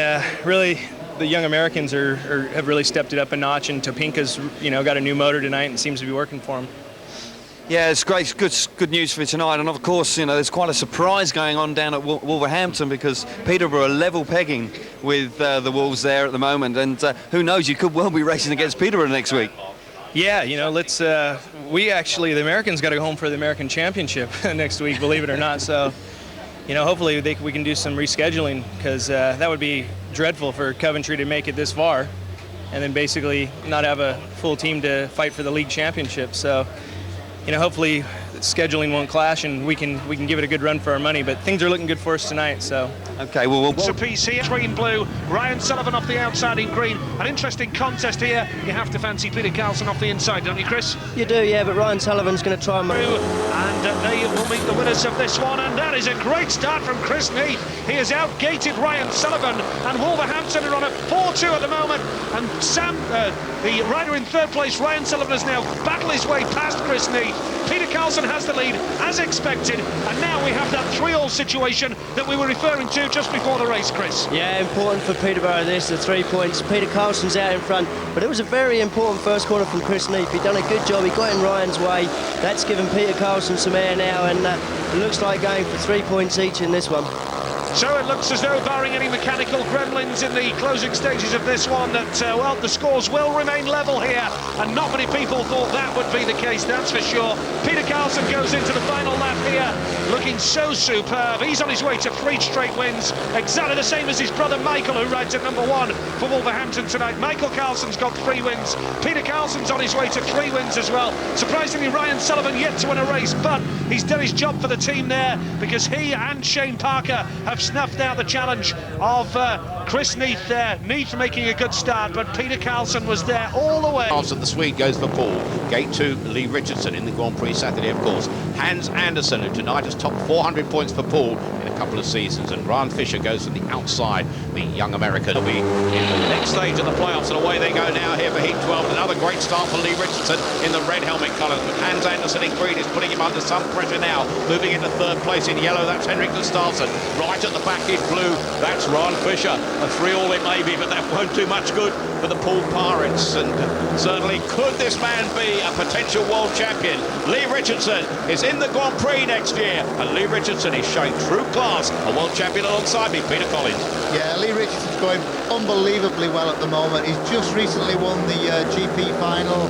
really, the young Americans have really stepped it up a notch, and Topinka's, you know, got a new motor tonight and seems to be working for him. Yeah, it's great, good news for tonight, and of course, you know, there's quite a surprise going on down at Wolverhampton, because Peterborough are level pegging with the Wolves there at the moment, and who knows, you could well be racing against Peterborough next week. Yeah, you know, let's. The Americans got to go home for the American Championship next week, believe it or not. So, you know, hopefully we can do some rescheduling, because that would be dreadful for Coventry to make it this far, and then basically not have a full team to fight for the league championship. So, you know, hopefully scheduling won't clash, and we can give it a good run for our money. But things are looking good for us tonight. So. Okay, well, It's a piece here, green blue, Ryan Sullivan off the outside in green. An interesting contest here. You have to fancy Peter Carlson off the inside, don't you, Chris? You do, yeah, but Ryan Sullivan's going to try and... And they will meet the winners of this one, and that is a great start from Chris Neath. He has outgated Ryan Sullivan, and Wolverhampton are on a 4-2 at the moment, and Sam, the rider in third place, Ryan Sullivan, has now battled his way past Chris Neath. Peter Carlson Carlson has the lead, as expected, and now we have that 3-all situation that we were referring to just before the race, Chris. Yeah, important for Peterborough this, the 3 points. Peter Carlson's out in front, but it was a very important first corner from Chris Neath. He'd done a good job, he got in Ryan's way. That's given Peter Carlson some air now, and it looks like going for 3 points each in this one. So it looks as though, barring any mechanical gremlins in the closing stages of this one, that, well, the scores will remain level here, and not many people thought that would be the case, that's for sure. Peter Carlson goes into the final lap here, looking so superb. He's on his way to 3 straight wins, exactly the same as his brother Michael, who rides at number 1 for Wolverhampton tonight. Michael Carlson's got 3 wins. Peter Carlson's on his way to 3 wins as well. Surprisingly, Ryan Sullivan yet to win a race, but he's done his job for the team there, because he and Shane Parker have snuffed out the challenge of Chris Neath there. Neath making a good start, but Peter Carlson was there all the way. Carlson, the Swede, goes for Poole. Gate 2, Lee Richardson in the Grand Prix Saturday, of course. Hans Andersen, who tonight has topped 400 points for Poole in a couple of seasons, and Ryan Fisher goes from the outside, the young American. Will be in the next stage of the playoffs, and away they go now here for Heat 12. Another great start for Lee Richardson in the red helmet colours, but Hans Andersen in green is putting him under some pressure now. Moving into 3rd place in yellow, that's Henrik Gustafsson. Right at the back in blue, that's Ryan Fisher. A 3-all it may be, but that won't do much good for the Poole Pirates. And certainly, could this man be a potential world champion? Lee Richardson is in the Grand Prix next year, and Lee Richardson is showing true class. A world champion alongside me, Peter Collins. Yeah, Lee Richardson's going unbelievably well at the moment. He's just recently won the GP final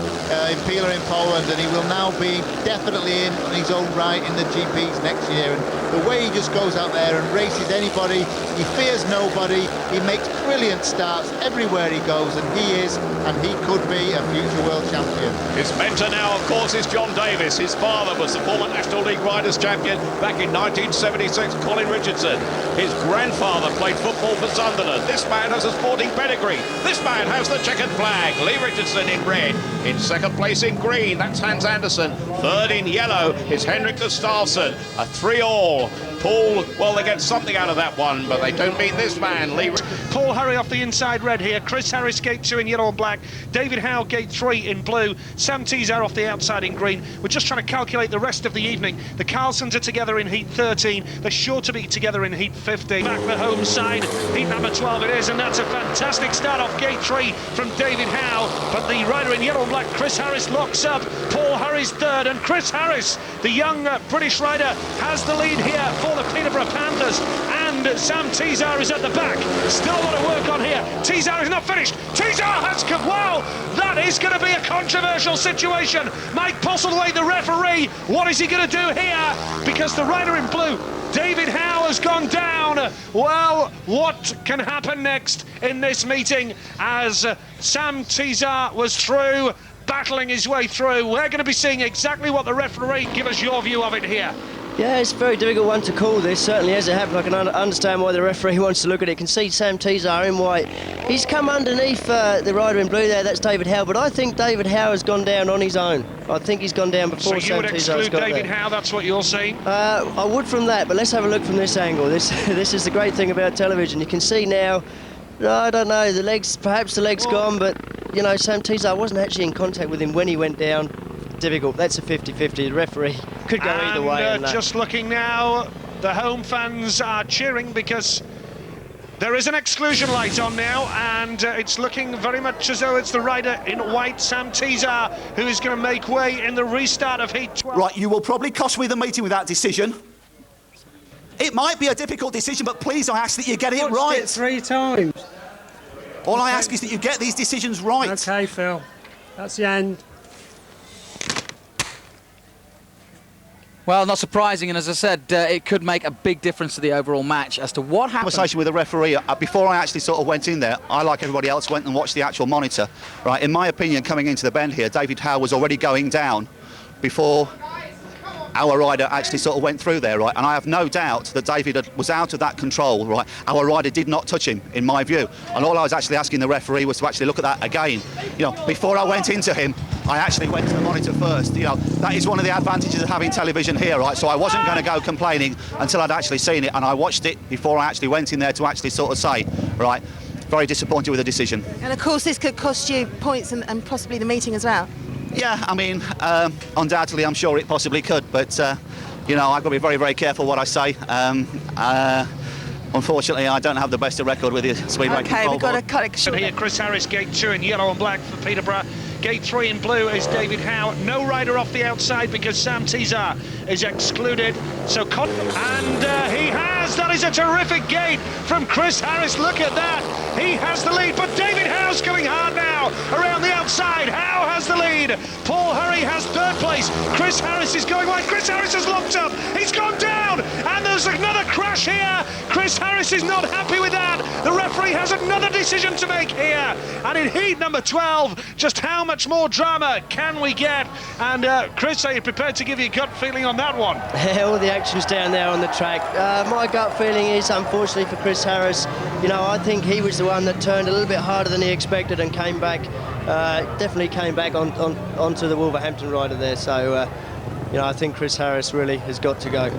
in Peterborough in Poland, and he will now be definitely in on his own right in the GPs next year. And the way he just goes out there and races anybody, he fears nobody, he makes brilliant starts everywhere he goes, and he could be a future world champion. His mentor now, of course, is John Davis. His father was the former National League Riders champion back in 1976, Colin Richardson. His grandfather played football for Sunderland. This man has a sporting pedigree. This man has the checkered flag. Lee Richardson in red. In 2nd place in green, that's Hans Andersen. 3rd in yellow is Henrik Gustafsson. A 3-all. Poole, well, they get something out of that one, but they don't beat this man, Lee. Paul Hurry off the inside red here. Chris Harris, gate 2 in yellow and black. David Howe, gate 3 in blue. Sam Teasar off the outside in green. We're just trying to calculate the rest of the evening. The Carlsons are together in heat 13. They're sure to be together in heat 15. Back the home side, heat number 12 it is, and that's a fantastic start off gate 3 from David Howe. But the rider in yellow and black, Chris Harris, locks up. Paul Hurry's 3rd, and Chris Harris, the young British rider, has the lead here for the Peterborough Panthers, and Sam Teasar is at the back. Still a lot of work on here. Teasar is not finished. Teasar has come. Wow, that is going to be a controversial situation. Mike Postlewaite, the referee, what is he going to do here? Because the rider in blue, David Howe, has gone down. Well, what can happen next in this meeting as Sam Teasar was through, battling his way through? We're going to be seeing exactly what the referee. Give us your view of it here. Yeah, it's a very difficult one to call this. Certainly as it happened, I can understand why the referee wants to look at it. You can see Sam Teasar in white. He's come underneath the rider in blue there, that's David Howe, but I think David Howe has gone down on his own. I think he's gone down before Sam Teasar's got there. So you would exclude David Howe, that's what you're saying? I would from that, but let's have a look from this angle. This is the great thing about television. You can see now, I don't know, the legs, perhaps the leg's gone, but, you know, Sam Teasar wasn't actually in contact with him when he went down. Difficult. That's a 50-50. The referee could go either way. Just looking now, the home fans are cheering because there is an exclusion light on now, and it's looking very much as though it's the rider in white, Sam Teasar, who is going to make way in the restart of Heat 12. Right, you will probably cost me the meeting with that decision. It might be a difficult decision, but please, I ask that you get it right. It 3 times. All I ask is that you get these decisions right. Okay, Phil. That's the end. Well, not surprising, and as I said, it could make a big difference to the overall match as to what happened. Conversation with the referee before I actually sort of went in there. I, like everybody else, went and watched the actual monitor. Right, in my opinion, coming into the bend here, David Howe was already going down before our rider actually sort of went through there, right? And I have no doubt that David was out of that control, right? Our rider did not touch him, in my view. And all I was actually asking the referee was to actually look at that again. You know, before I went into him, I actually went to the monitor first. You know, that is one of the advantages of having television here, right? So I wasn't going to go complaining until I'd actually seen it, and I watched it before I actually went in there to actually sort of say, right, very disappointed with the decision. And of course this could cost you points and possibly the meeting as well. Yeah, I mean, undoubtedly, I'm sure it possibly could, but you know, I've got to be very, very careful what I say. Unfortunately, I don't have the best of record with the speedway. Okay, we've got to cut it short. Here, Chris Harris, gate 2 in yellow and black for Peterborough. Gate 3 in blue is David Howe. No rider off the outside because Sam Tizar is excluded. So, and he has. That is a terrific gate from Chris Harris. Look at that. He has the lead, but David Howe's going hard now around the outside. Howe has the lead. Paul Hurry has third place. Chris Harris is going wide. Chris Harris has locked up. He's gone down, and there's another crash here. Chris Harris is not happy with that. The referee has another decision to make here. And in heat number 12, just how much more drama can we get? And Chris, are you prepared to give your gut feeling on that one? All the action's down there on the track. My gut feeling is, unfortunately for Chris Harris, you know, I think he was the one that turned a little bit harder than he expected and came back, definitely came back onto the Wolverhampton rider there. So, you know, I think Chris Harris really has got to go.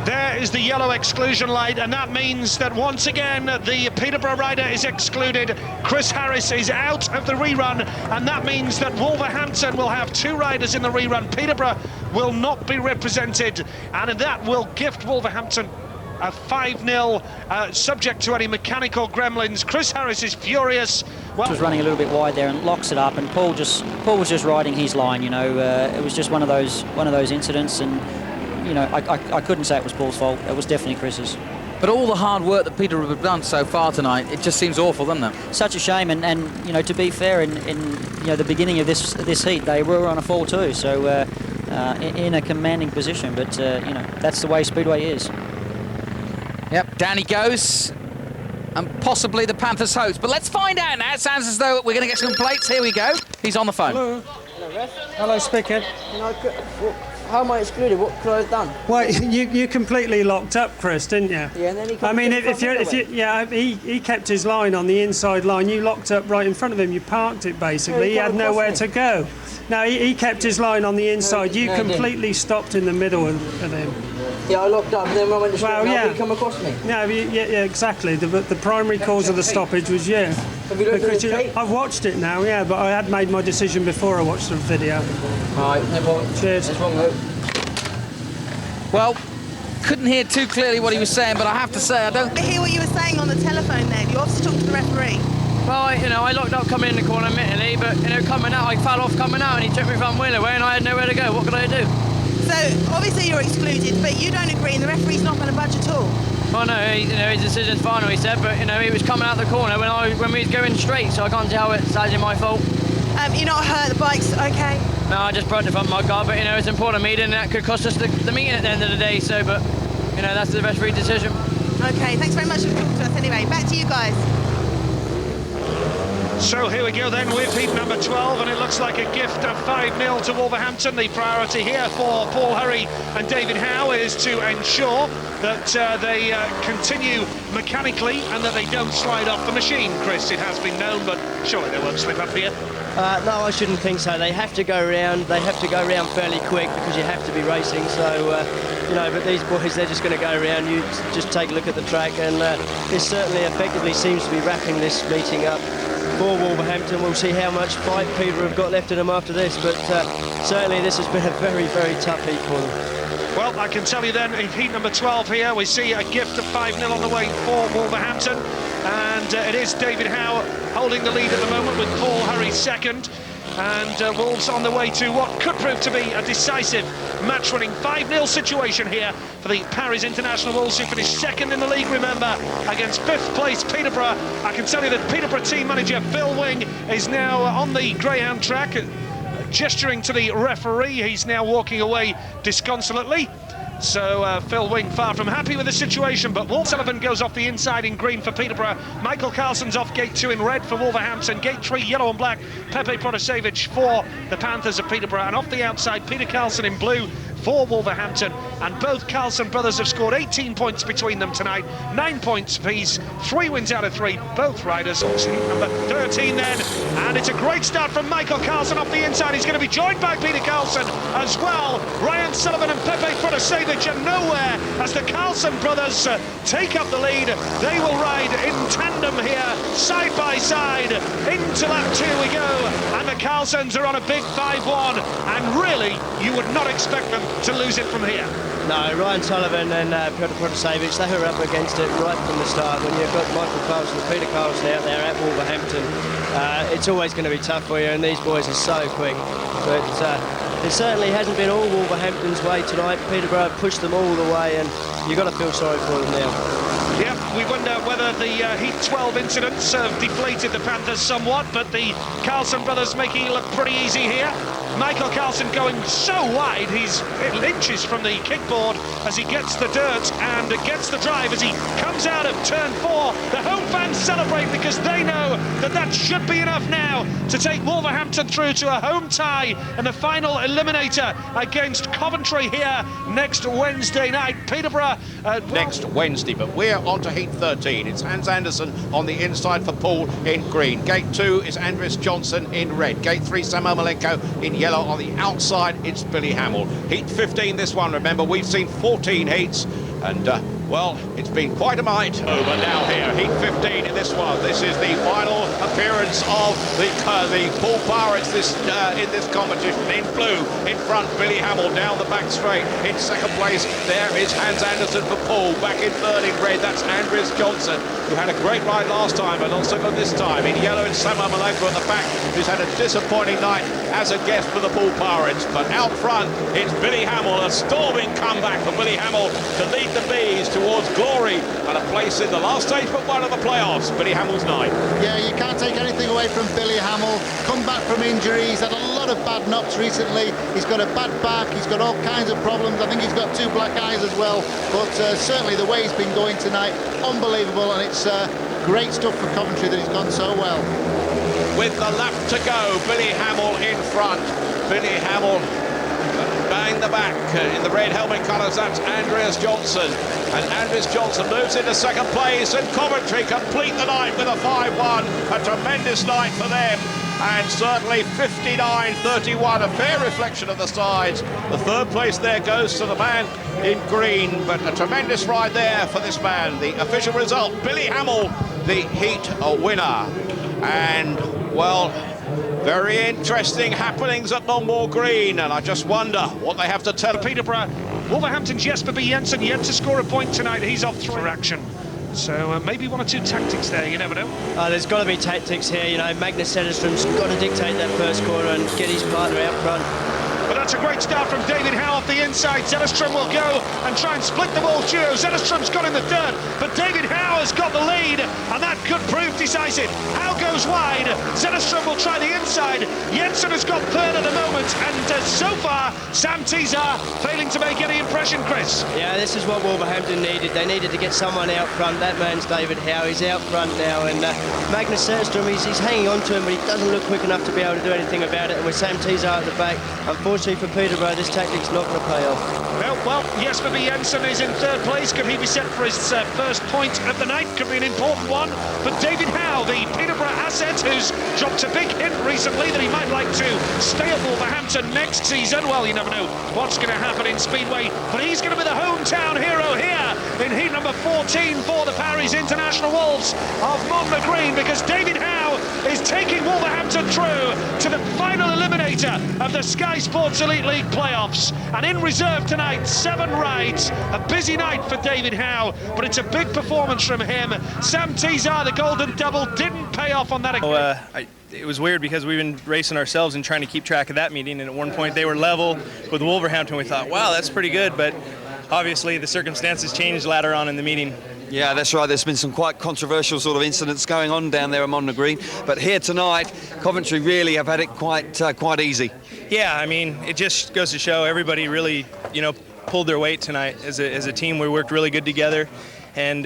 There is the yellow exclusion light, and that means that once again the Peterborough rider is excluded. Chris Harris is out of the rerun, and that means that Wolverhampton will have 2 riders in the rerun. Peterborough will not be represented, and that will gift Wolverhampton a 5-0, subject to any mechanical gremlins. Chris Harris is furious. Well, was running a little bit wide there and locks it up, and Paul was just riding his line. You know, it was just one of those incidents, and you know, I couldn't say it was Paul's fault. It was definitely Chris's. But all the hard work that Peterborough have done so far tonight, it just seems awful, doesn't it? Such a shame, and you know, to be fair, in you know, the beginning of this heat, they were on a fall too, so in a commanding position. But you know, that's the way Speedway is. Yep, down he goes, and possibly the Panthers' hopes. But let's find out now. It sounds as though we're going to get some plates. Here we go. He's on the phone. Hello. Hello, Ref. Hello, speaker. How am I excluded? What could I have done? Well, you completely locked up, Chris, didn't you? Yeah, and then he. I mean, he kept his line on the inside line. You locked up right in front of him. You parked it basically. He had nowhere to go. No, he kept his line on the inside. You completely stopped in the middle of him. Yeah, I locked up, and then when I went to straight, he come across me. No, yeah, exactly. The primary cause of the stoppage was you. Have you looked at the tape? I've watched it now, yeah, but I had made my decision before I watched the video. All right, no problem. Cheers. That's wrong, though. Well, couldn't hear too clearly what he was saying, but I have to say, I don't hear what you were saying on the telephone there. You obviously talked to the referee. Well, you know, I locked up coming in the corner, admittedly, but, you know, coming out, I fell off coming out, and he took me front wheel away, and I had nowhere to go. What could I do? So, obviously you're excluded, but you don't agree, and the referee's not going to budge at all. Well, no, you know, his decision's final, he said, but, you know, he was coming out the corner when we was going straight, so I can't see how it's actually my fault. You're not hurt, the bike's okay? No, I just broke the front of my car, but, you know, it's an important meeting, and that could cost us the meeting at the end of the day, so, but, you know, that's the referee decision. Okay, thanks very much for talking to us anyway. Back to you guys. So here we go then with heat number 12, and it looks like a gift of 5-0 to Wolverhampton. The priority here for Paul Hurry and David Howe is to ensure that they continue mechanically and that they don't slide off the machine. Chris, it has been known, but surely they won't slip up here. No, I shouldn't think so. They have to go around. They have to go around fairly quick because you have to be racing. So, you know, but these boys, they're just going to go around. You just take a look at the track, and this certainly effectively seems to be wrapping this meeting up for Wolverhampton. We'll see how much fight Peterborough have got left in them after this, but certainly this has been a very, very tough heat for them. Well, I can tell you then, in heat number 12 here, we see a gift of 5-0 on the way for Wolverhampton, and it is David Howe holding the lead at the moment with Paul Hurry second, and Wolves on the way to what could prove to be a decisive match-winning 5-0 situation here for the Paris International Wolves, who finished second in the league, remember, against 5th place Peterborough. I can tell you that Peterborough team manager Phil Wing is now on the Greyhound track, gesturing to the referee. He's now walking away disconsolately. So Phil Wing far from happy with the situation, but Wolf Sullivan goes off the inside in green for Peterborough. Michael Carlson's off gate 2 in red for Wolverhampton. Gate 3 yellow and black, Pepe Protasevich for the Panthers of Peterborough. And off the outside, Peter Carlson in blue for Wolverhampton, and both Carlson brothers have scored 18 points between them tonight, 9 points apiece, 3 wins out of 3, both riders. Obviously number 13 then, and it's a great start from Michael Carlson off the inside. He's going to be joined by Peter Carlson as well. Ryan Sullivan and Pepe Protosevich are nowhere as the Carlson brothers take up the lead. They will ride in tandem here, side by side. Into lap 2 we go, and the Carlsons are on a big 5-1, and really you would not expect them to lose it from here. No, Ryan Sullivan and Peter Protosevich, they were up against it right from the start. When you've got Michael Carlson and Peter Carlson out there at Wolverhampton, it's always going to be tough for you, and these boys are so quick. But it certainly hasn't been all Wolverhampton's way tonight. Peterborough pushed them all the way, and you've got to feel sorry for them now. Yeah, we wonder whether the Heat 12 incidents have deflated the Panthers somewhat, but the Carlson brothers making it look pretty easy here. Michael Carlson going so wide, he's inches from the kickboard as he gets the dirt and gets the drive as he comes out of turn 4. The home fans celebrate because they know that that should be enough now to take Wolverhampton through to a home tie and the final eliminator against Coventry here next Wednesday night. Peterborough next Wednesday, but we're on to Heat 13. It's Hans Andersen on the inside for Poole in green. Gate 2 is Andres Johnson in red. Gate 3, Sam Ermolenko in yellow. On the outside, it's Billy Hamill. Heat 15, this one. Remember, we've seen 14 heats, and well, it's been quite a night. Over now here, Heat 15 in this one. This is the final appearance of the Poole Pirates in this competition. In blue, in front, Billy Hamill down the back straight. In second place, there is Hans Andersen for Poole. Back in third in red, that's Andres Johnson, who had a great ride last time, but not so good this time. In yellow, it's Sam Ermolenko at the back, who's had a disappointing night as a guest for the Poole Pirates. But out front, it's Billy Hamill, a storming comeback for Billy Hamill to lead the Bees towards glory and a place in the last stage but one of the playoffs. Billy Hamill's night. Yeah, you can't take anything away from Billy Hamill. Come back from injury. He's had a lot of bad knocks recently. He's got a bad back. He's got all kinds of problems. I think he's got 2 black eyes as well. But certainly the way he's been going tonight, unbelievable. And it's great stuff for Coventry that he's gone so well. With the lap to go, Billy Hamill in front. Billy Hamill bang the back in the red helmet colours. That's Andreas Johnson, and Andreas Johnson moves into second place, and Coventry complete the night with a 5-1. A tremendous night for them, and certainly 59-31, a fair reflection of the sides. The third place there goes to the man in green, but a tremendous ride there for this man. The official result, Billy Hamill, the Heat winner. And well, very interesting happenings at Longmoor Green, and I just wonder what they have to tell Peterborough. Wolverhampton's Jesper B. Jensen yet to score a point tonight. He's off for action. So maybe 1 or 2 tactics there, you never know. There's got to be tactics here, you know. Magnus Zetterström's got to dictate that first corner and get his partner out front. But that's a great start from David Howe off the inside. Zetterström will go and try and split the ball duo. Zetterström's got in the dirt, but David Howe has got the lead, and that could prove decisive. Howe goes wide. Zetterström will try the inside. Jensen has got third at the moment, and so far, Sam Tizar failing to make any impression, Chris. Yeah, this is what Wolverhampton needed. They needed to get someone out front. That man's David Howe. He's out front now, and Magnus Zetterström, he's hanging on to him, but he doesn't look quick enough to be able to do anything about it. And with Sam Tizar at the back, unfortunately for Peterborough, this tactic's not going to pay off. Well, Jesper B. Jensen is in third place. Could he be set for his first point of the night? Could be an important one. But David Howe, the Peterborough asset, who's dropped a big hint recently that he might like to stay at Wolverhampton next season. Well, you never know what's going to happen in Speedway, but he's going to be the hometown hero here in heat number 14 for the Paris International Wolves of Monmouth Green, because David Howe is taking Wolverhampton through to the final eliminator of the Sky Sports Elite League playoffs. And in reserve tonight, 7 rides. A busy night for David Howe, but it's a big performance from him. Sam Tizar, the golden double, didn't pay off on that. It was weird because we've been racing ourselves and trying to keep track of that meeting, and at one point they were level with Wolverhampton. We thought, wow, that's pretty good, but obviously the circumstances changed later on in the meeting. Yeah, that's right. There's been some quite controversial sort of incidents going on down there at Monmouth Green, but here tonight, Coventry really have had it quite easy. Yeah, I mean, it just goes to show everybody really, pulled their weight tonight as a team. We worked really good together, and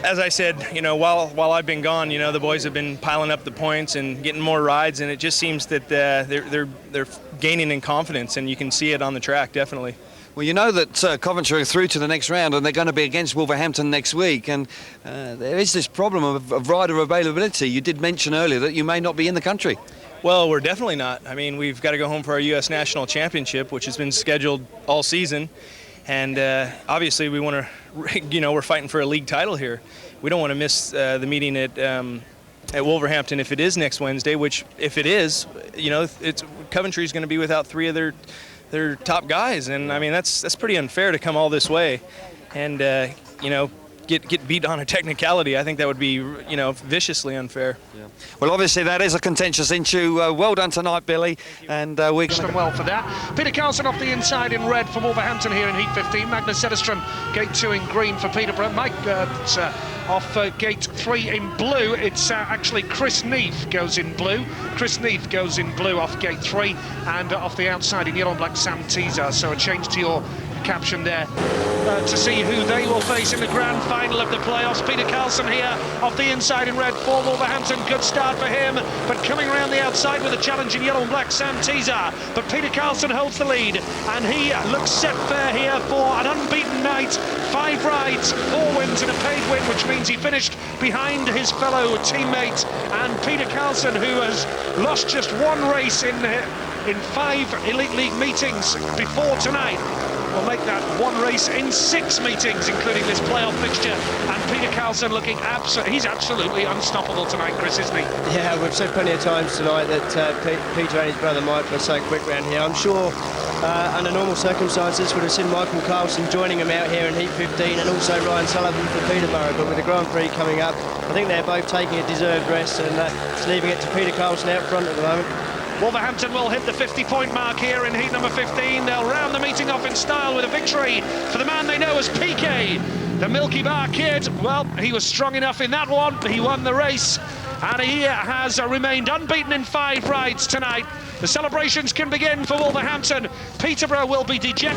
as I said, you know, while I've been gone, you know, the boys have been piling up the points and getting more rides, and it just seems that they're gaining in confidence, and you can see it on the track, definitely. Well, you know that Coventry are through to the next round, and they're going to be against Wolverhampton next week, and there is this problem of rider availability. You did mention earlier that you may not be in the country. Well, we're definitely not. I mean, we've got to go home for our U.S. National Championship, which has been scheduled all season. And obviously we want to, you know, we're fighting for a league title here. We don't want to miss the meeting at Wolverhampton if it is next Wednesday, which if it is, you know, Coventry's going to be without 3 of their top guys. And I mean, that's pretty unfair to come all this way and, you know, get beat on a technicality. I think that would be, you know, viciously unfair. Yeah. Well, obviously that is a contentious issue. Well done tonight, Billy, and we're going to well for that. Peter Carlson off the inside in red for Wolverhampton here in Heat 15. Magnus Zetterström, gate 2 in green for Peterborough. Mike off gate 3 in blue. It's actually Chris Neath goes in blue. Chris Neath goes in blue off gate 3, and off the outside in yellow and black, Sam Teaser. So a change to your caption there to see who they will face in the grand final of the playoffs. Peter Carlson here off the inside in red for Wolverhampton. Good start for him, but coming around the outside with a challenge in yellow and black, Sam Teaser. But Peter Carlson holds the lead, and he looks set fair here for an unbeaten night. 5 rides, 4 wins and a paid win, which means he finished behind his fellow teammate. And Peter Carlson, who has lost just 1 race in 5 Elite League meetings before tonight, will make that 1 race in 6 meetings, including this playoff fixture. And Peter Carlson looking he's absolutely unstoppable tonight, Chris, isn't he? Yeah, we've said plenty of times tonight that Peter and his brother Mike were so quick round here. I'm sure under normal circumstances would have seen Michael Carlson joining him out here in Heat 15, and also Ryan Sullivan for Peterborough. But with the Grand Prix coming up, I think they're both taking a deserved rest, and it's leaving it to Peter Carlson out front at the moment. Wolverhampton will hit the 50-point mark here in heat number 15. They'll round the meeting off in style with a victory for the man they know as PK, the Milky Bar Kid. Well, he was strong enough in that one. He won the race, and he has remained unbeaten in 5 rides tonight. The celebrations can begin for Wolverhampton. Peterborough will be dejected.